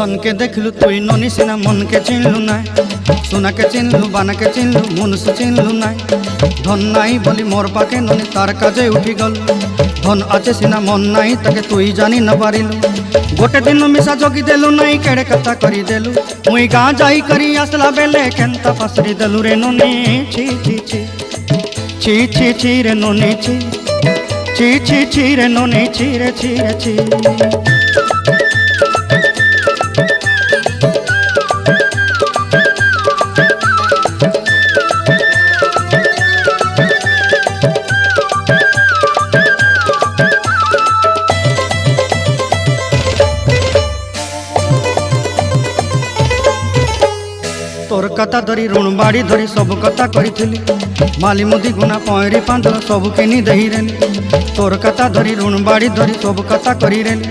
सन के देखलू तुई ननी सिना मन के चिन्हलू ना सोना के चिन्हलू बाना के चिन्हलू मनुष्य चिन्हलू ना धन नाई बोली मोर पाके ननी तार काजे उठी गल धन आचे सिना मन नाई ताके तुई जानी न पारिलु गोटे दिन मिसा जगी देलु नाई केड़े कथा करी देलु मुई गाँ जाई करी आसला बेले केंता पासरी देलु रे ननी छी छी छी छी छी छी रे ननी छी छी छी छी रे ननी छी रे छी रे छी। तोर कथा धरी ऋण बाड़ी धरी सब कथा करी माली मुदी गुना पहरी पांद सब किनी दही रेली तोर कथा धरी ऋण बाड़ी धरी सब कथा करी रेली